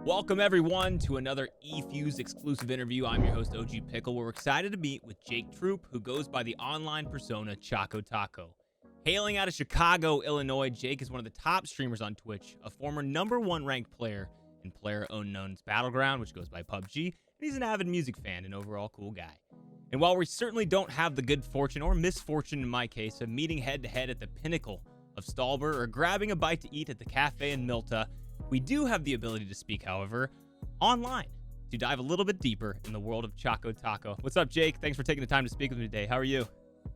Welcome everyone to another eFuse exclusive interview. I'm your host OG Pickle. We're excited to meet with Jake Troop, who goes by the online persona chocoTaco. Hailing out of Chicago, Illinois, Jake is one of the top streamers on Twitch, a former #1 ranked player in PlayerUnknown's Battleground, which goes by PUBG, and he's an avid music fan and overall cool guy. And while we certainly don't have the good fortune, or misfortune in my case, of meeting head-to-head at the pinnacle of Stalber or grabbing a bite to eat at the cafe in Milta, we do have the ability to speak, however, online to dive a little bit deeper in the world of chocoTaco. What's up, Jake? Thanks for taking the time to speak with me today. How are you?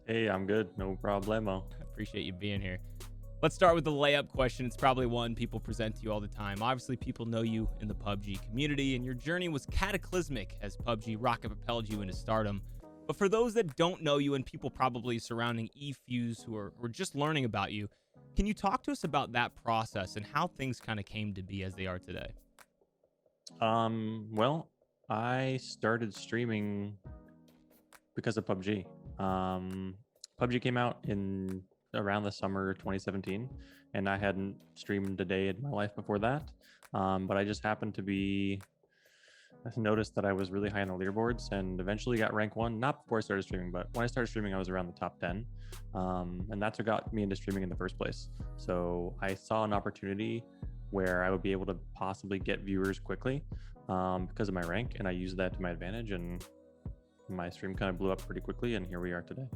Hey, I'm good. No problemo. Appreciate you being here. Let's start with the layup question. It's probably one people present to you all the time. Obviously, people know you in the PUBG community, and your journey was cataclysmic as PUBG rocket propelled you into stardom. But for those that don't know you and people probably surrounding eFuse who are just learning about you, can you talk to us about that process and how things kind of came to be as they are today? Well, I started streaming because of PUBG. PUBG came out in around the summer 2017, and I hadn't streamed a day in my life before that. But I just happened to I noticed that I was really high on the leaderboards and eventually got rank 1, not before I started streaming, but when I started streaming, I was around the top 10. And that's what got me into streaming in the first place. So I saw an opportunity where I would be able to possibly get viewers quickly because of my rank, and I used that to my advantage, and my stream kind of blew up pretty quickly, and here we are today.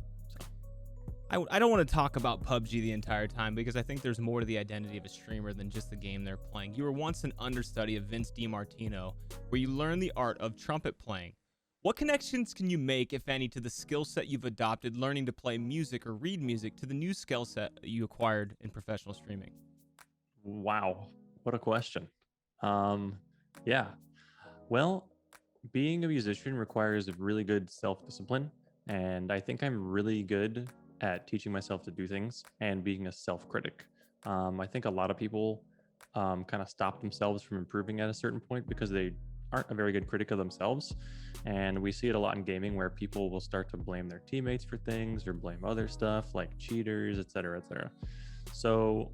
I don't want to talk about PUBG the entire time because I think there's more to the identity of a streamer than just the game they're playing. You were once an understudy of Vince DiMartino, where you learned the art of trumpet playing. What connections can you make, if any, to the skill set you've adopted learning to play music or read music to the new skill set you acquired in professional streaming? Wow, what a question. Yeah, well, being a musician requires a really good self-discipline, and I think I'm really good at teaching myself to do things and being a self-critic. I think a lot of people kind of stop themselves from improving at a certain point because they aren't a very good critic of themselves. And we see it a lot in gaming where people will start to blame their teammates for things or blame other stuff like cheaters, et cetera, et cetera. So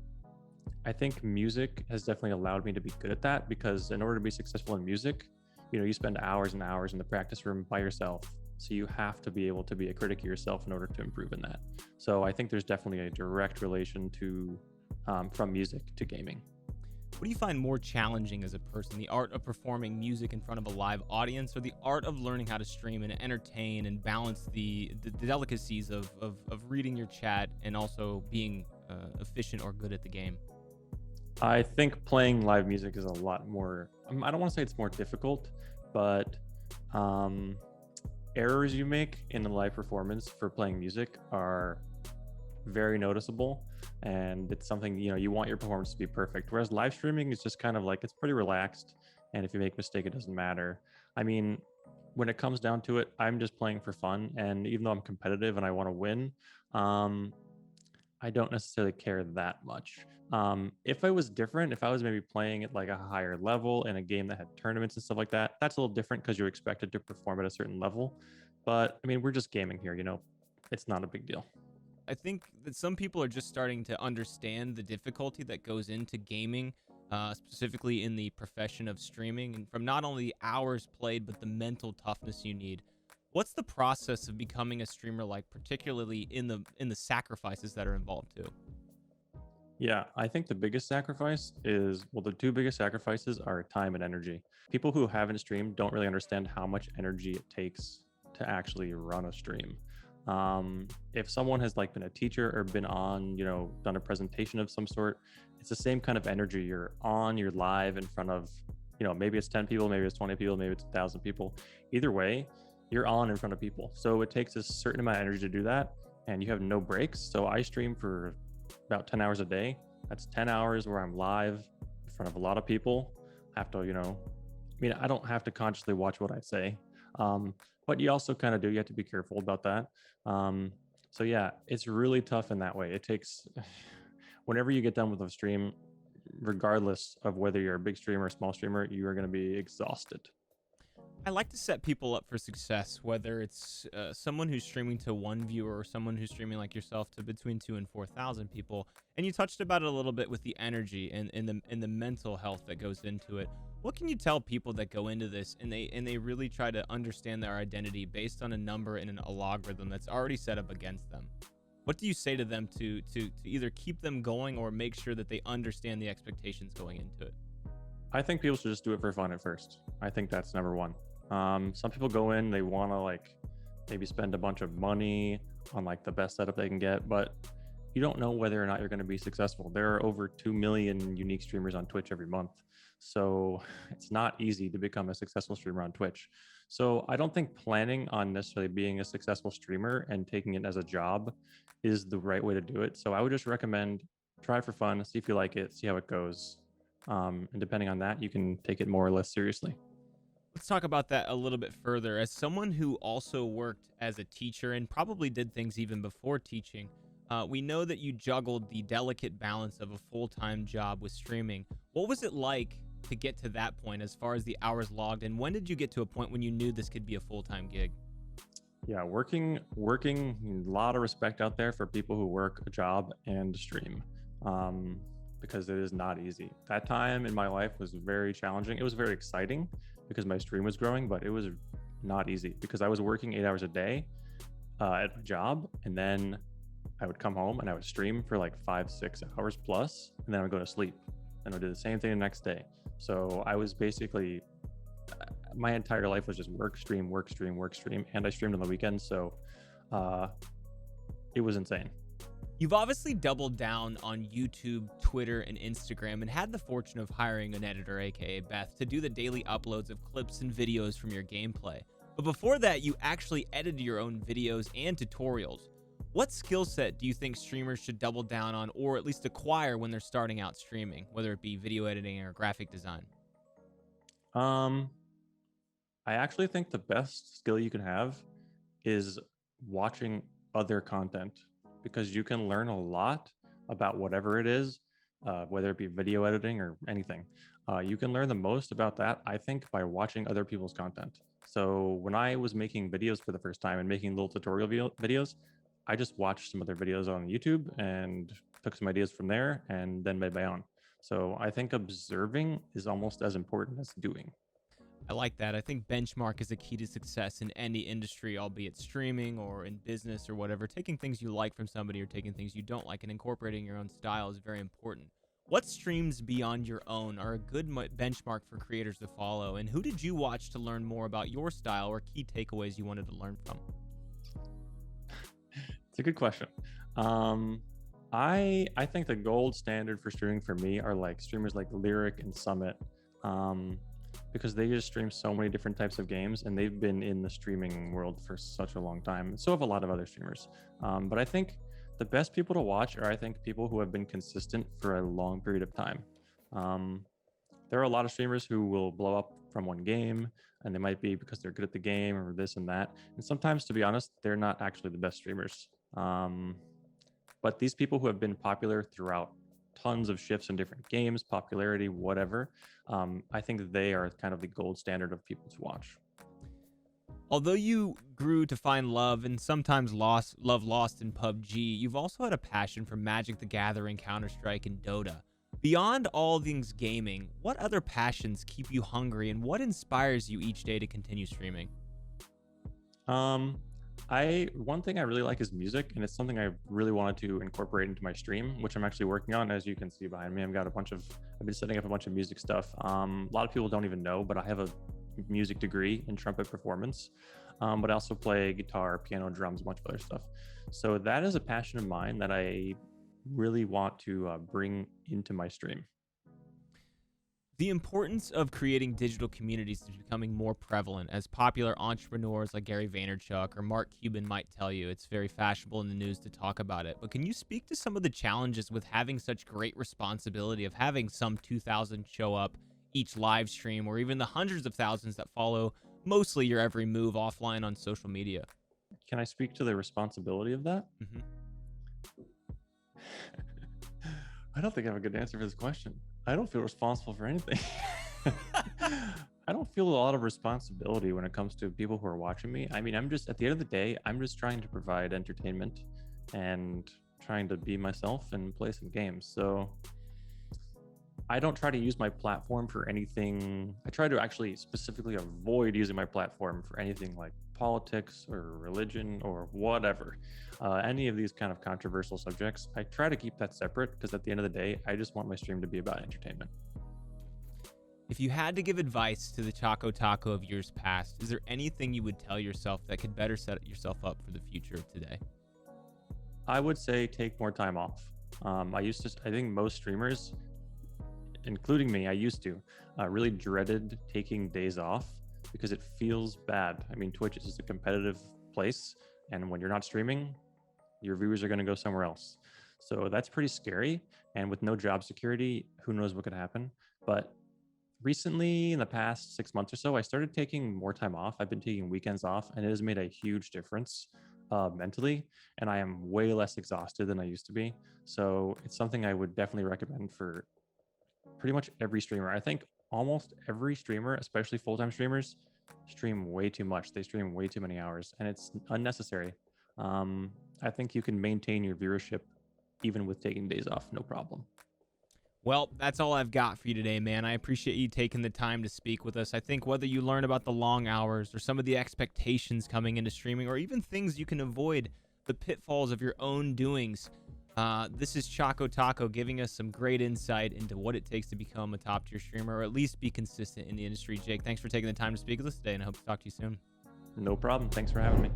I think music has definitely allowed me to be good at that, because in order to be successful in music, you spend hours and hours in the practice room by yourself. So you have to be able to be a critic of yourself in order to improve in that. So I think there's definitely a direct relation to from music to gaming. What do you find more challenging as a person, the art of performing music in front of a live audience, or the art of learning how to stream and entertain and balance the delicacies of reading your chat and also being efficient or good at the game? I think playing live music is a lot more, I don't want to say it's more difficult, but errors you make in a live performance for playing music are very noticeable, and it's something you want your performance to be perfect, whereas live streaming is just kind of like, it's pretty relaxed, and if you make a mistake it doesn't matter. I mean, when it comes down to it, I'm just playing for fun, and even though I'm competitive and I want to win, I don't necessarily care that much. If I was different, if I was maybe playing at like a higher level in a game that had tournaments and stuff like that, that's a little different because you're expected to perform at a certain level. But I mean, we're just gaming here, it's not a big deal. I think that some people are just starting to understand the difficulty that goes into gaming, specifically in the profession of streaming, and from not only the hours played, but the mental toughness you need. What's the process of becoming a streamer like, particularly in the sacrifices that are involved too? Yeah, I think the biggest sacrifice is, well, the two biggest sacrifices are time and energy. People who haven't streamed don't really understand how much energy it takes to actually run a stream. If someone has like been a teacher or been on, done a presentation of some sort, it's the same kind of energy. You're live in front of, maybe it's 10 people, maybe it's 20 people, maybe it's 1,000 people. Either way, you're on in front of people. So it takes a certain amount of energy to do that, and you have no breaks. So I stream for about 10 hours a day. That's 10 hours where I'm live in front of a lot of people. I have to, I don't have to consciously watch what I say. But you also kind of do, you have to be careful about that. So yeah, it's really tough in that way. It takes, whenever you get done with a stream, regardless of whether you're a big streamer or a small streamer, you are going to be exhausted. I like to set people up for success, whether it's someone who's streaming to one viewer or someone who's streaming like yourself to between 2,000 and 4,000 people. And you touched about it a little bit with the energy and the mental health that goes into it. What can you tell people that go into this and they really try to understand their identity based on a number and a logarithm that's already set up against them? What do you say to them to either keep them going or make sure that they understand the expectations going into it? I think people should just do it for fun at first. I think that's number one. Some people go in, they want to like maybe spend a bunch of money on like the best setup they can get, but you don't know whether or not you're going to be successful. There are over 2 million unique streamers on Twitch every month. So it's not easy to become a successful streamer on Twitch. So I don't think planning on necessarily being a successful streamer and taking it as a job is the right way to do it. So I would just recommend try it for fun, see if you like it, see how it goes. And depending on that, you can take it more or less seriously. Let's talk about that a little bit further. As someone who also worked as a teacher and probably did things even before teaching, we know that you juggled the delicate balance of a full-time job with streaming. What was it like to get to that point as far as the hours logged, and when did you get to a point when you knew this could be a full-time gig? Yeah, working, a lot of respect out there for people who work a job and stream, um, because it is not easy. That time in my life was very challenging. It was very exciting because my stream was growing, but it was not easy because I was working 8 hours a day at my job, and then I would come home and I would stream for like 5, 6 hours plus, and then I would go to sleep, and I would do the same thing the next day. So I was basically my entire life was just work, stream, work, stream, work, stream, and I streamed on the weekends. So uh, it was insane. You've obviously doubled down on YouTube, Twitter, and Instagram and had the fortune of hiring an editor, aka Beth, to do the daily uploads of clips and videos from your gameplay. But before that, you actually edited your own videos and tutorials. What skill set do you think streamers should double down on or at least acquire when they're starting out streaming, whether it be video editing or graphic design? Um, I actually think the best skill you can have is watching other content because you can learn a lot about whatever it is, whether it be video editing or anything. You can learn the most about that, I think, by watching other people's content. So when I was making videos for the first time and making little tutorial videos, I just watched some other videos on YouTube and took some ideas from there and then made my own. So I think observing is almost as important as doing. I like that. I think benchmark is a key to success in any industry, albeit streaming or in business or whatever. Taking things you like from somebody or taking things you don't like and incorporating your own style is very important. What streams beyond your own are a good benchmark for creators to follow? And who did you watch to learn more about your style or key takeaways you wanted to learn from? It's a good question. Um, I think the gold standard for streaming for me are like streamers like Lyric and Summit, um, because they just stream so many different types of games and they've been in the streaming world for such a long time. So have a lot of other streamers. But I think the best people to watch are I think people who have been consistent for a long period of time. Um, there are a lot of streamers who will blow up from one game, and they might be because they're good at the game or this and that. And sometimes, to be honest, they're not actually the best streamers. Um, but these people who have been popular throughout tons of shifts in different games, popularity, whatever, I think they are kind of the gold standard of people to watch. Although you grew to find love and sometimes love lost in PUBG, you've also had a passion for Magic the Gathering, Counter-Strike, and Dota. Beyond all things gaming, what other passions keep you hungry and what inspires you each day to continue streaming? Um, I one thing I really like is music, and it's something I really wanted to incorporate into my stream, which I'm actually working on. As you can see behind me, I've been setting up a bunch of music stuff. A lot of people don't even know, but I have a music degree in trumpet performance, but I also play guitar, piano, drums, a bunch of other stuff. So that is a passion of mine that I really want to bring into my stream. The importance of creating digital communities is becoming more prevalent as popular entrepreneurs like Gary Vaynerchuk or Mark Cuban might tell you. It's very fashionable in the news to talk about it. But can you speak to some of the challenges with having such great responsibility of having some 2,000 show up each live stream or even the hundreds of thousands that follow mostly your every move offline on social media? Can I speak to the responsibility of that? Mhm. I don't think I have a good answer for this question. I don't feel responsible for anything. I don't feel a lot of responsibility when it comes to people who are watching me. I mean, I'm just, at the end of the day, I'm just trying to provide entertainment and trying to be myself and play some games. So I don't try to use my platform for anything. I try to actually specifically avoid using my platform for anything like politics or religion or whatever. Any of these kind of controversial subjects, I try to keep that separate because at the end of the day, I just want my stream to be about entertainment. If you had to give advice to the chocoTaco of years past, is there anything you would tell yourself that could better set yourself up for the future of today? I would say take more time off. I think most streamers, including me, I used to really dreaded taking days off because it feels bad. I mean, Twitch is just a competitive place, and when you're not streaming, your viewers are going to go somewhere else. So that's pretty scary. And with no job security, who knows what could happen? But recently, in the past 6 months or so, I started taking more time off. I've been taking weekends off, and it has made a huge difference mentally. And I am way less exhausted than I used to be. So it's something I would definitely recommend for pretty much every streamer. I think almost every streamer, especially full-time streamers, stream way too much. They stream way too many hours, and it's unnecessary. I think you can maintain your viewership even with taking days off, no problem. Well, that's all I've got for you today, man. I appreciate you taking the time to speak with us. I think whether you learn about the long hours or some of the expectations coming into streaming or even things you can avoid, the pitfalls of your own doings, this is chocoTaco giving us some great insight into what it takes to become a top-tier streamer or at least be consistent in the industry. Jake, thanks for taking the time to speak with us today, and I hope to talk to you soon. No problem. Thanks for having me.